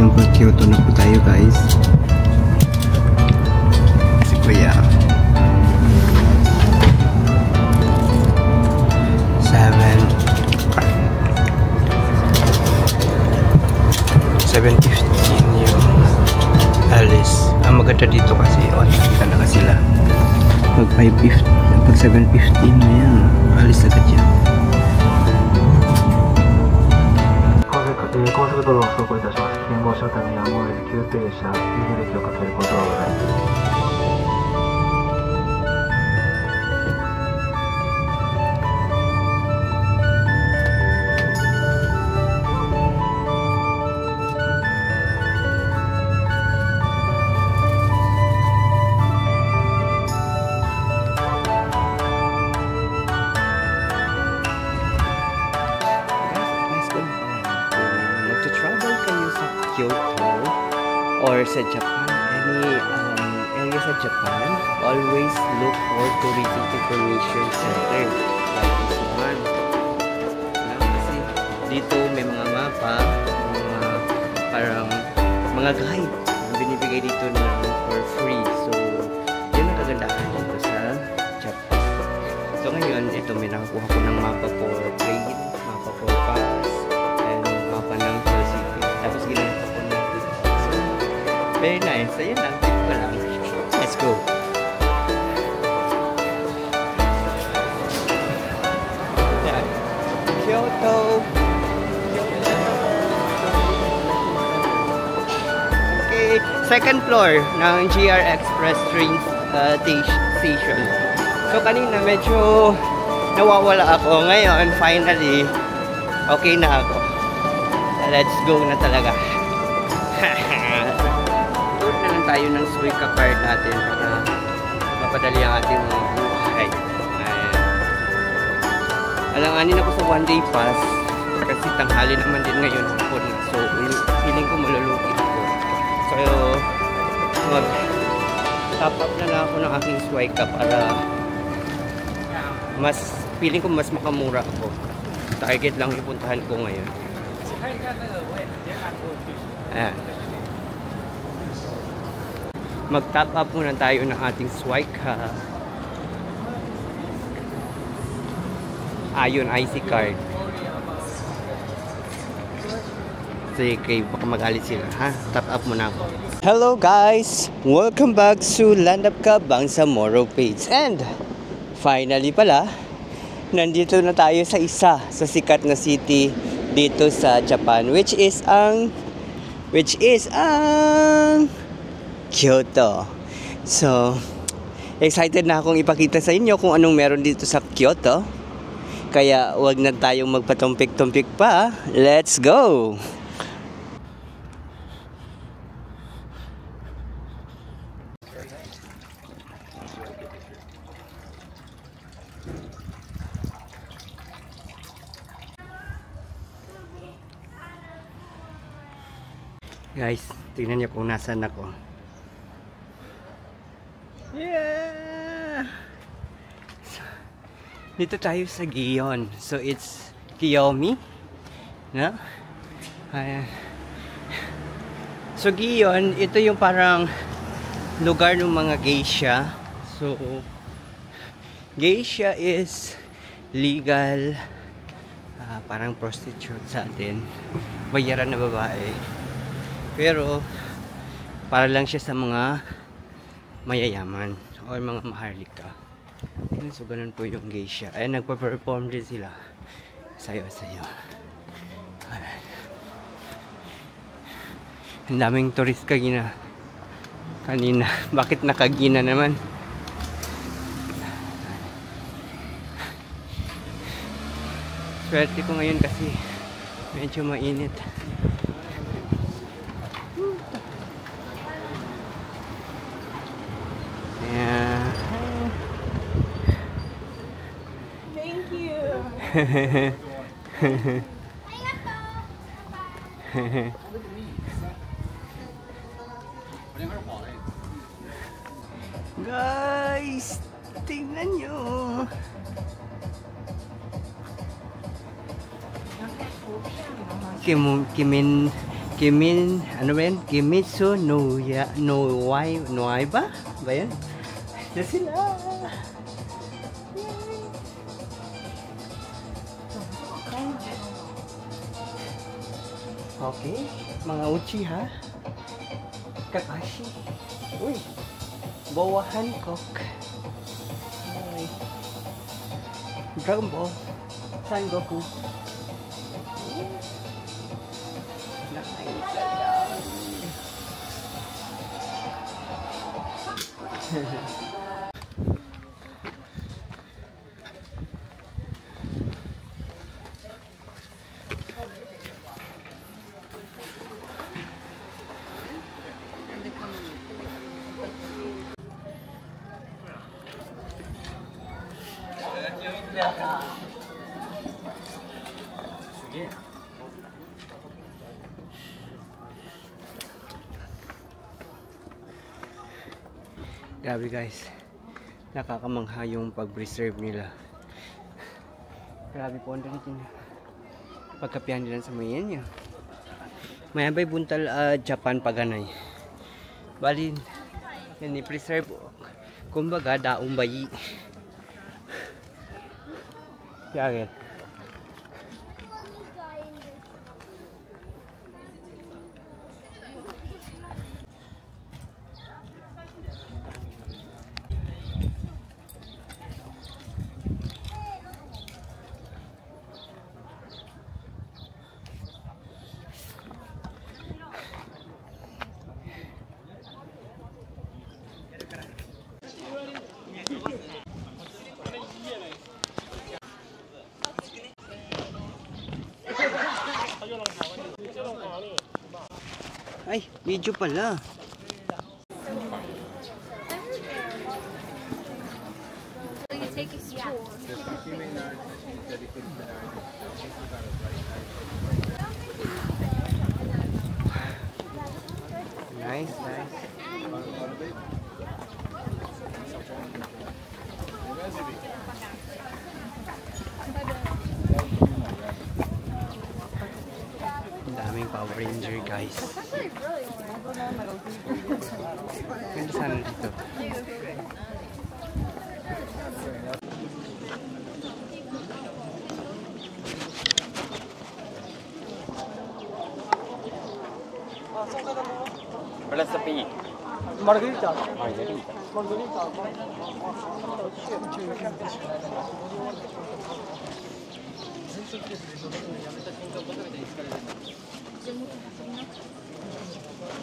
example, Kyoto na po tayo guys. Si Kuya 7:15 yung alis. Ang maganda dito kasi kita na sila. Pag 5:15, pag 7:15 na yan, alis agad yan. 高速道路を走行いたします。信号車ためやむを得ず急停車、右ブレーキをかけることがございます。Or sa Japan, any area sa Japan, always look for tourism information center like this one. Kasi dito may mga mapa, parang mga guide na binibigay dito na for free. So yun ang kagandahan dito sa Japan. So ngayon, ito may nakakuha ko ng mapa for train, mapa for bus, and mapa ng city. Tapos ginagawa ko natin. Very nice. Ayun lang. Tip ko lang. Let's go. Yan. Kyoto. Okay. Second floor ng GR Express train station. So kanina medyo nawawala ako. Ngayon, finally, okay na ako. Let's go na talaga. Tayo ng Suica card natin para mapadali ang ating mga buhay. Alanganin ako sa one day pass kasi tanghali naman din ngayon hapon. So feeling ko malulugi ako. So mag top up na ako ng aking Suica para mas feeling ko mas makamura ako. Target lang ipuntahan ko ngayon. Ayan. Mag-top up muna tayo ng ating Suica. Ayun, IC card. Sige, baka magalit sila, ha? Top up muna ako. Hello guys! Welcome back to Landapka Bangsamoro page. And, finally pala, nandito na tayo sa isa sa sikat na city dito sa Japan, which is ang Kyoto. So, excited na akong ipakita sa inyo kung anong meron dito sa Kyoto. Kaya, wag na tayong magpatumpik-tumpik pa. Let's go! Guys, tingnan niyo kung nasaan ako. Yeah! Dito tayo sa Gion. So it's Kiyomi, no? Ayan. So Gion, ito yung parang lugar ng mga geisha. So geisha is legal, parang prostitute sa atin, bayaran na babae. Pero para lang siya sa mga mayayaman o mga maharlika. So ganun po yung geisha. Ay nagpa-perform din sila. Sayo-sayo. Ang daming tourist kanina. Bakit nakagina naman? Swerte ko ngayon kasi medyo mainit. Guys, tingnan nyo. ano ba yan? Kimitsu no Yaiba? Ba yan? Na sila! Okay, mga Uchiha. Kakashi. Uy! Boa Hancock. Ay. Dragon Ball. Son Goku. Grabe guys, nakakamangha yung pag-preserve nila. Grabe po, ang dalitin pagkapihan nila sa mayan niya. Mayabay buntal Japan paganay. Balin, yan i-preserve. Kumbaga, daong bayi. Yakit. Ay, video pala. So you take a tour. Nice, nice. Ang daming Power Ranger guys. Ganda sana dito. Wala sa pingi. Margarita. Margarita. Margarita.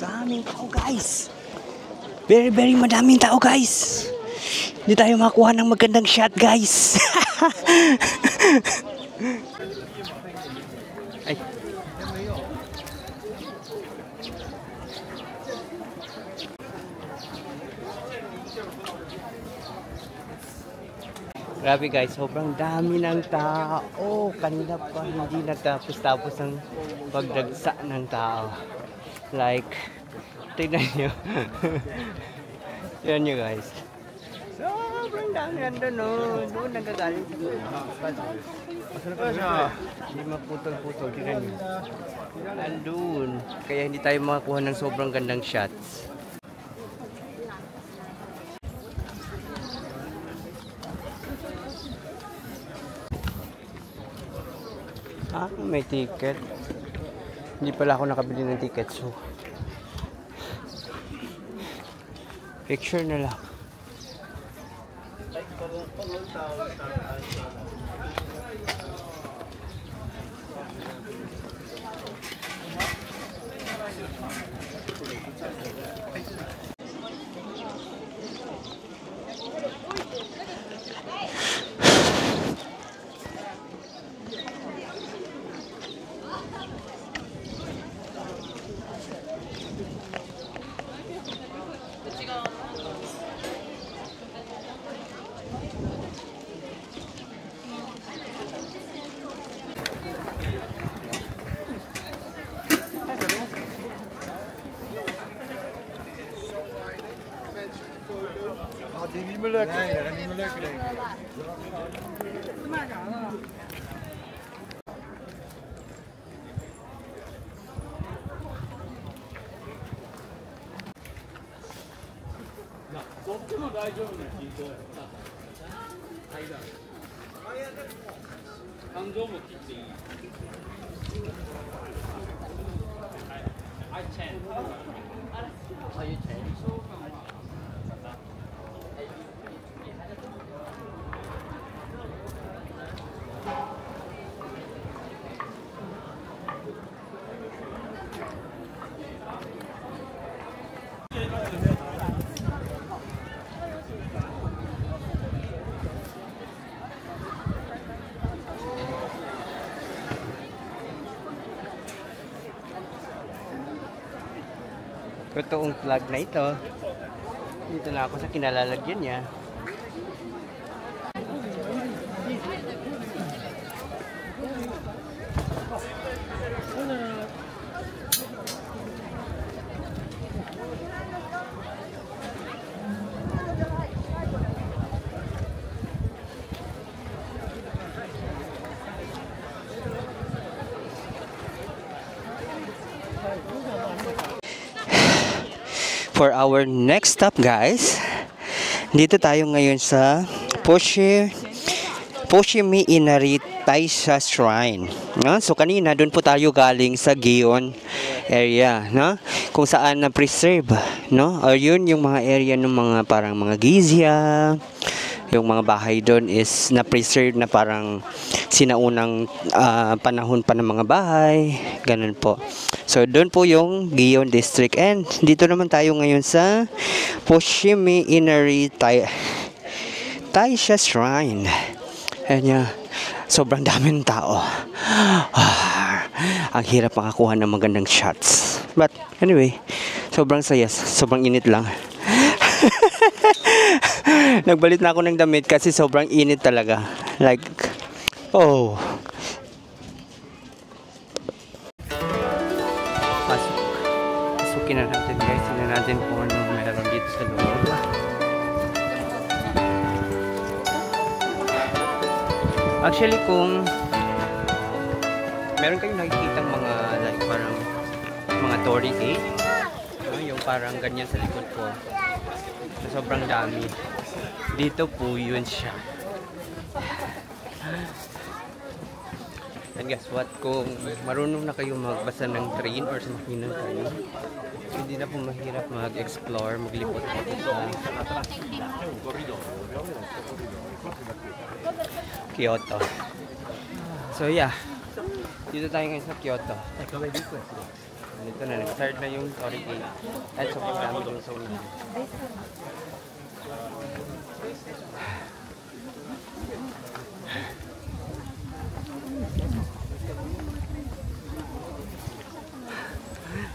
Daming tao guys. Very madaming tao guys. Hindi tayo makakuha ng magandang shot guys. Ay. Grabe guys, sobrang dami ng tao. Kanina pa hindi nagtapos-tapos ang pagdagsa ng tao. Like, tignan nyo. Tignan nyo guys. Sobrang dami nandun no. Doon nagagaling sa hindi maputol-putol. Tignan nyo. Andun. Kaya hindi tayo makakuha ng sobrang gandang shots. Ah, may ticket. Hindi pala ako nakabili ng ticket, so picture na lang. Die niet meer lekker. Nee, dat is niet meer lekker, denk ik. Totoong flag na ito. Dito na ako sa kinalalagyan niya. For our next stop, guys, dito tayo ngayon sa Fushimi Inari Taisha Shrine. No? So kanina doon po tayo galing sa Gion area, no? Kung saan na preserve, no? Or yun yung mga area ng mga parang mga gizya. Yung mga bahay doon is na preserve na parang sinaunang panahon pa ng mga bahay, ganun po. So doon po yung Gion District, and dito naman tayo ngayon sa Fushimi Inari Taisha Shrine. Ayan, sobrang daming tao. Ang hirap makakuha ng magandang shots. But anyway, sobrang saya, sobrang init lang. Nagbalit na ako ng damit kasi sobrang init talaga. Like, oh. Pasukin na natin, guys. Tingnan natin kung ano meron dito sa loob. Actually, kung meron kayong nakikitang mga like parang mga torii gate, yung parang ganyan sa likod ko, na sobrang dami. Dito po yun siya. And guess what? Kung marunong na kayo magbasa ng train or sumakay ng train, hindi na po mahirap mag-explore, maglipot sa Kyoto. So yeah, dito tayo ngayon sa Kyoto. Dito na, nag-start na yung Torii Gate. At sobrang dami doon sa una.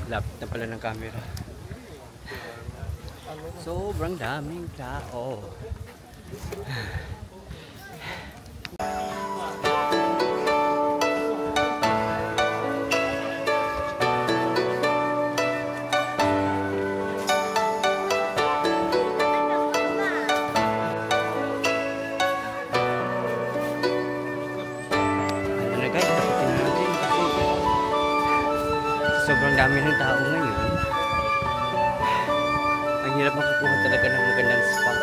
Lapit na pala ng camera. Sobrang daming tao. Sobrang dami ng tao ngayon. Ang hirap makakuha talaga ng magandang spot.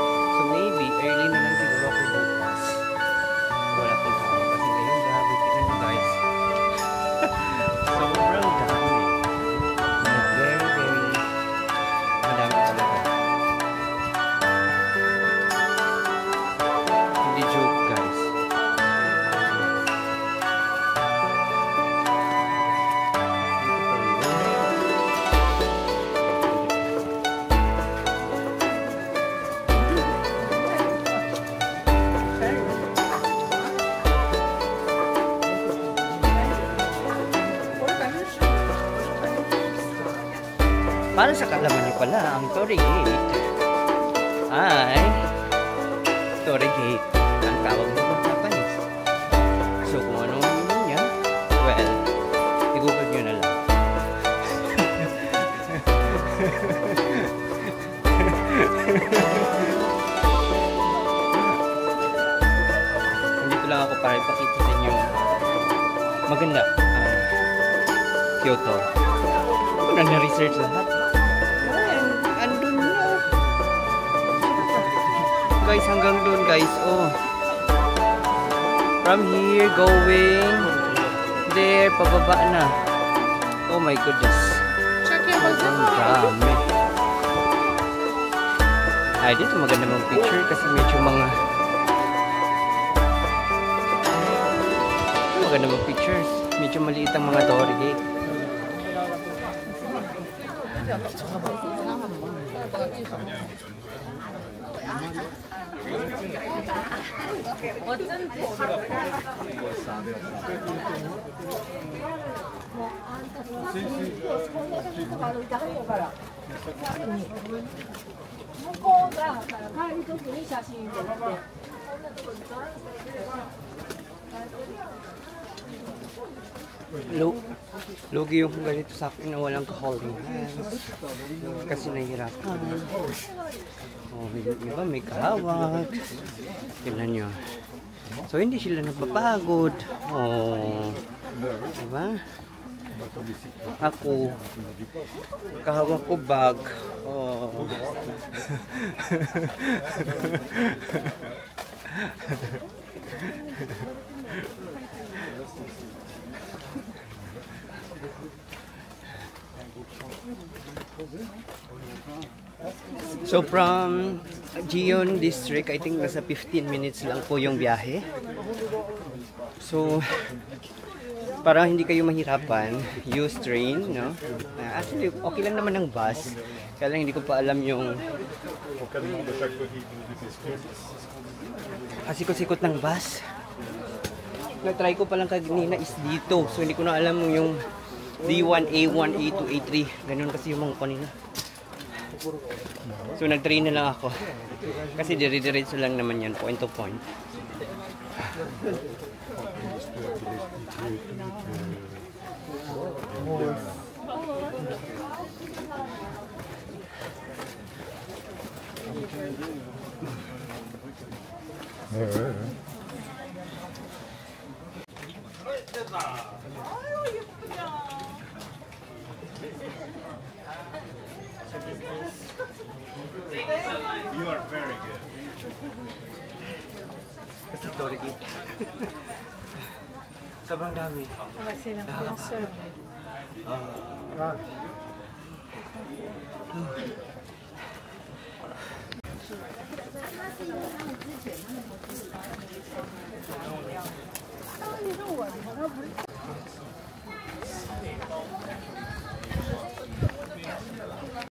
So maybe early na lang siguro ako bukas. Wala pong tao kasi ngayon grabe, tignan nyo guys. Sobrang dami. Very madami talaga. Hindi joke guys. Para sa kalaman niyo pala, ang Torii Gate ay Torii Gate ang tawag ng mga Japanese. So kung anong meaning niya, well, i-google nyo na lang. Nandito lang ako para ipakita sa inyo maganda Kyoto. Ano na research lahat? Andun na. guys, hanggang doon guys. Oh. From here, going there, pababa na. Oh my goodness. Check your Ang dami. Ay, dito maganda mong picture kasi medyo mga maganda mong pictures. Medyo maliit ang mga Torii Gate. Lugi yung ganito sa akin na walang holding hands kasi nahihirapan. Oh, iba may kahawak. Tignan nyo. So hindi sila nagpapagod. Oh, diba? Ako kahawak ko bag. Oh. So from Jeon District, I think nasa 15 minutes lang po yung biyahe. So para hindi kayo mahirapan, use train, no? Actually, okay lang naman ang bus. Kaya lang hindi ko pa alam yung sikot-sikot ng bus. Na-try ko pa lang kanina is dito. So hindi ko na alam yung D1, A1, A2, A3. Ganun kasi yung mga kanina. So nag-train na lang ako. Kasi dire-diretso lang naman yan, point to point. You are very good. Kasi Torii Gate. Sobrang dami.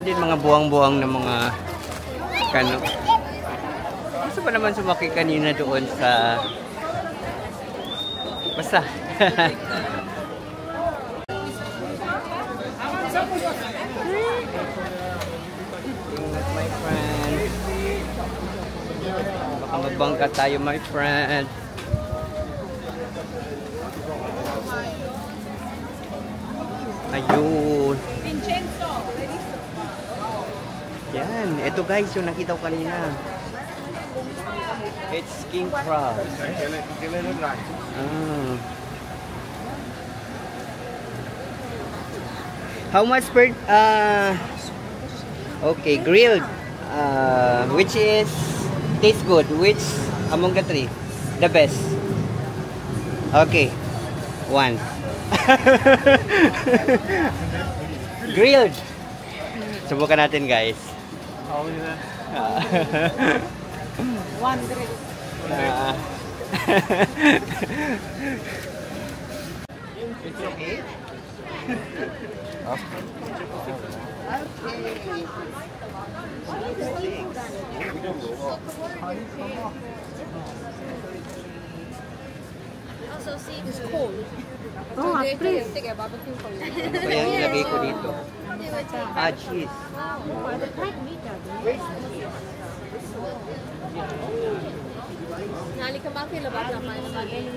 Din mga buwang-buwang na mga kano. Gusto pa naman sumakay kanina doon sa basta. Ingat my friend. Baka magbangka tayo my friend. Ayun. Yan. Ito guys, yung nakita ko kanina. It's king crab. How much per... okay, grilled. Which is... tastes good. Which among the three? The best. Okay. One. Grilled. Subukan natin guys. One grilled. It's okay. Also, see, it's cold. Oh, So they please. take a barbecue for you. Ito yung ilagay ko dito. Cheese. Nali ka maki labas na kayo.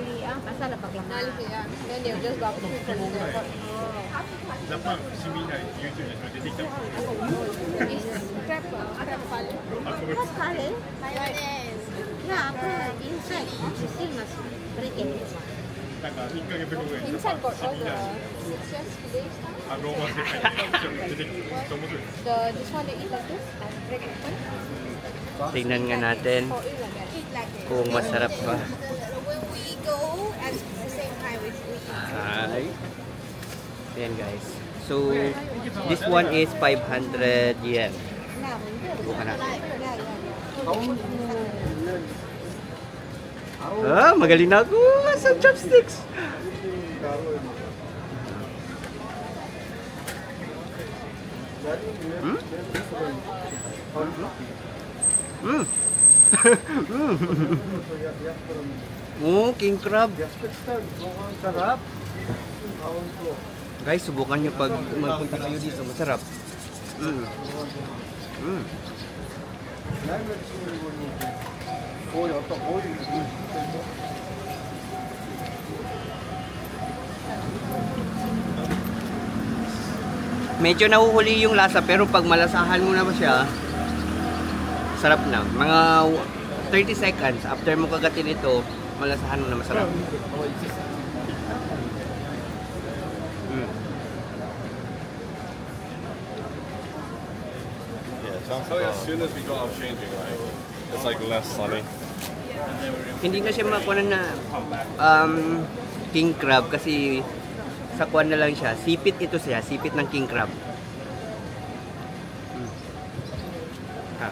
Asal na paglaman. Nali ka yan. Then they'll just barbecue for you. Japan, 市民内 YouTube に出てきた。 It's crab, crab pala. What's curry? Mayonnaise. Yeah, inside. Still must break it. なんか1ヶ月後ぐらいに Inside got all 市民 the 内 success fillets. ローマ字で書いて出てきて面白いです。 This one they eat like this and break it open. Tingnan nga natin kung masarap ba. When we go at the same time we Hi. Ayan guys. So, this one is 500 yen. Subukan natin. Ah, magaling na ako sa chopsticks. Oh, king crab. Sarap. Guys, subukan nyo pag magpunta kayo dito. Masarap. Medyo nahuhuli yung lasa pero pag malasahan mo na ba siya, sarap na. Mga 30 seconds after mo kagatin ito, malasahan mo na masarap. So as soon as we go out changing, right? It's like less sunny. Hindi na siya makuha na king crab kasi sa kuwan na lang siya. Sipit ito siya, sipit ng king crab. Ha.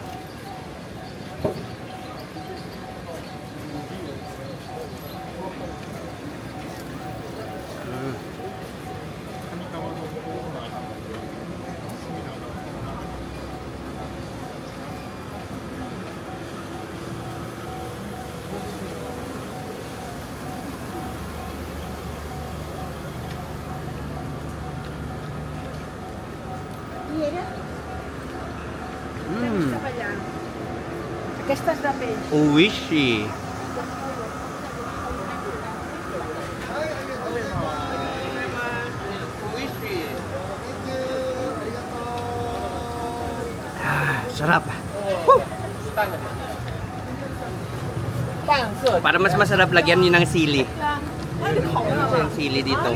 Aquestes de peix. Oishi. Ah, sarap. Woo! Para mas masarap, lagyan niyo ng sili. Yung sili dito.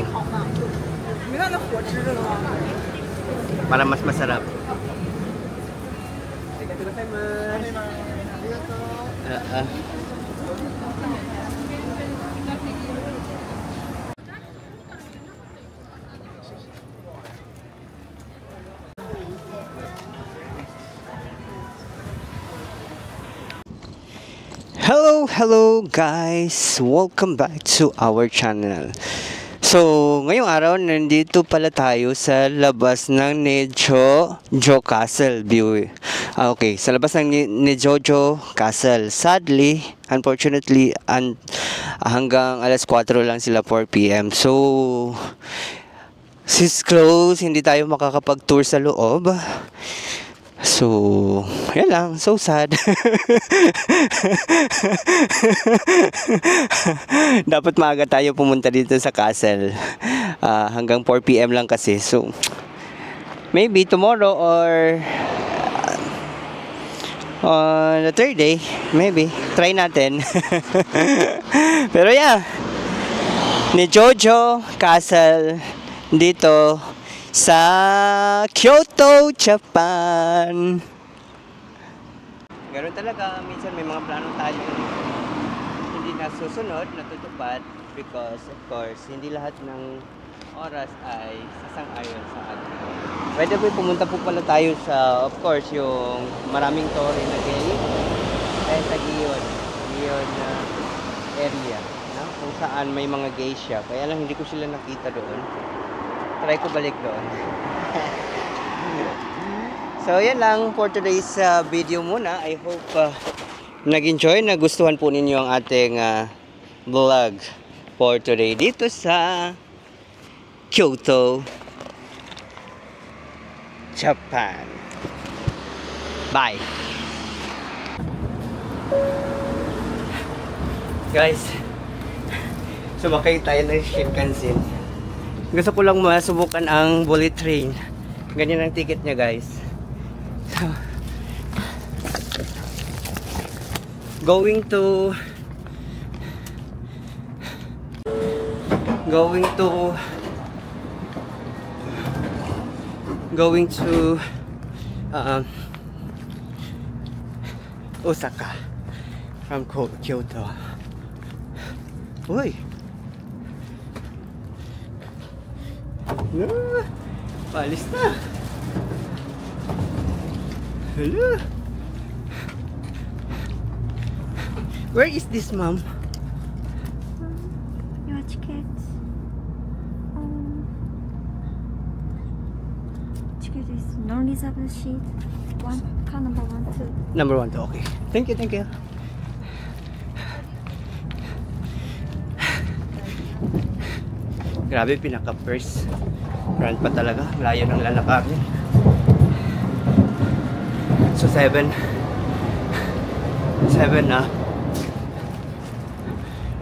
Para mas masarap. Hello guys, welcome back to our channel. So, ngayong araw nandito pala tayo sa labas ng Nejojo Castle View. Okay, sa labas ng Nejojo Castle. Sadly, unfortunately, hanggang alas 4 lang sila, 4 PM. So, since close, hindi tayo makakapag-tour sa loob. So, yan lang. So sad. Dapat maaga tayo pumunta dito sa castle. Hanggang 4 PM lang kasi. So, maybe tomorrow or on the third day, maybe. Try natin. Pero yeah. Nejojo Castle dito sa Kyoto, Japan. Ganoon talaga, minsan may mga plano tayo hindi nasusunod, natutupad because of course, hindi lahat ng oras ay sasang-ayon sa atin. Pwede po pumunta po pala tayo sa, of course, yung maraming tore na gate sa Gion area, no? Kung saan may mga geisha. Kaya lang hindi ko sila nakita doon. Try ko balik doon. So, yan lang for today's video muna. I hope nag-enjoy, nagustuhan po ninyo ang ating vlog for today dito sa Kyoto, Japan. Bye! Guys, sumakay tayo ng Shinkansen. Gusto ko lang masubukan ang bullet train. Ganyan ang ticket niya, guys. So, going to Osaka from Kyoto. Uy! Palis na! Hello! Where is this, mom? Your tickets. Ticket is non-reserved seat. Car number 1, 2. Number 1 to, okay. Thank you, thank you. Grabe, pinaka-first run pa talaga. Layo ng lalakarin. So 7 na.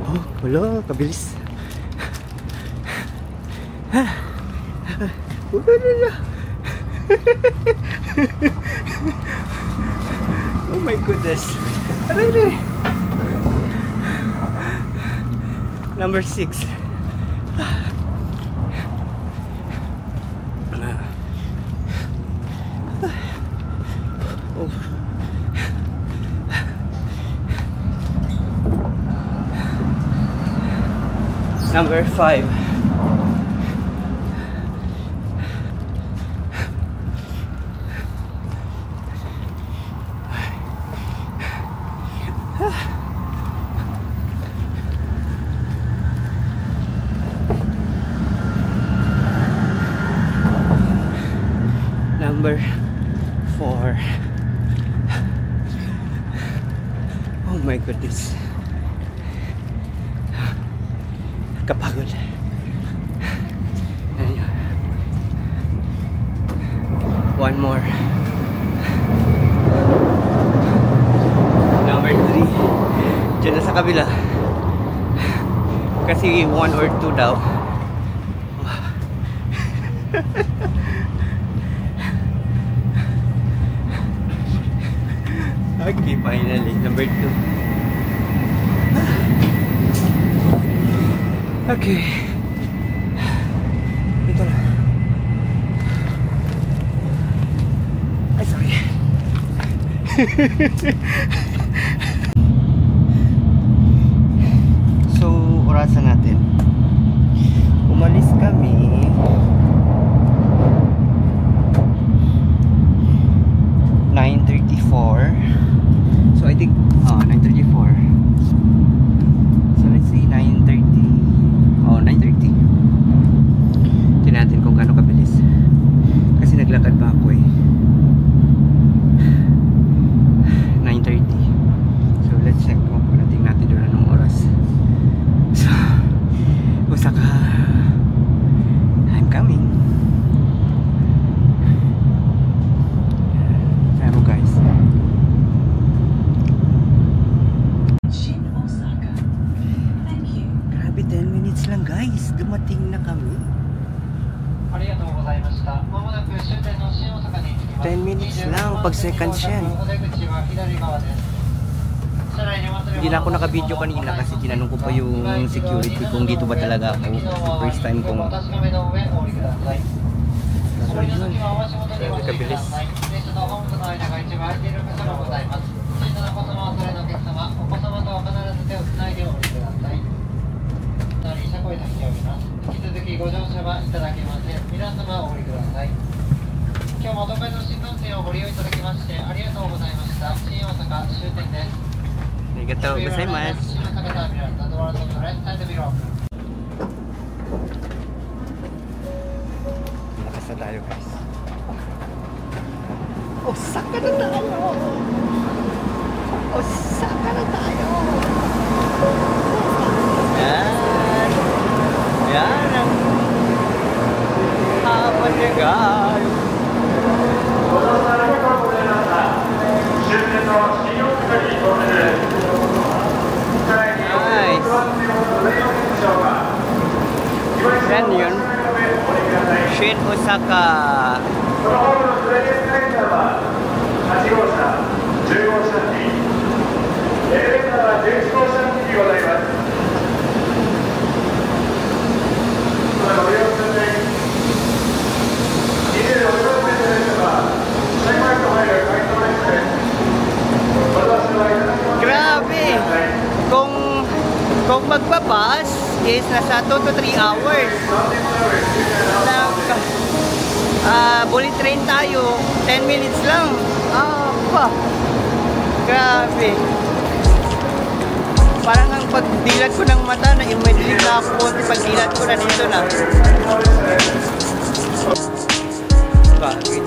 Oh, wala, kabilis. Oh my goodness. Aray. Number 6. Oh. Number 5. Number 4. Oh my goodness. Kapagod. Ayun. One more. Number 3. Diyan na sa kabila. Kasi 1 or 2 daw. Okay, finally. Number 2. Okay. Ito na. Ay, sorry. So, orasan natin. Umalis kami 9:34. So I think 9:34. So let's say 9:30. 9:30. Tingnan natin kung gaano kabilis. Kasi naglakad pa ako eh. 9:30. So let's check kung parating natin doon anong oras. So Osaka, I'm coming. Ayan mo guys. Grabe, 10 minutes lang guys. Dumating na kami. 10 minutes lang pag second shen. Hindi na ako naka-video kanina kasi tinanong ko pa yung security kung dito ba talaga ako. First time kong. So yun. Grabe kabilis. Arigatou gozaimasu. Lakas na tayo guys. Osaka na tayo! Osaka na tayo! Yan! Yan ang hapon niya guys! Nice! Yan yun. Shin Osaka. sa 2 to 3 hours. Bullet train tayo, 10 minutes lang. Grabe. Parang ang pagdilat ko ng mata na immediately na ako konti, pagdilat ko na nito na. Bakit?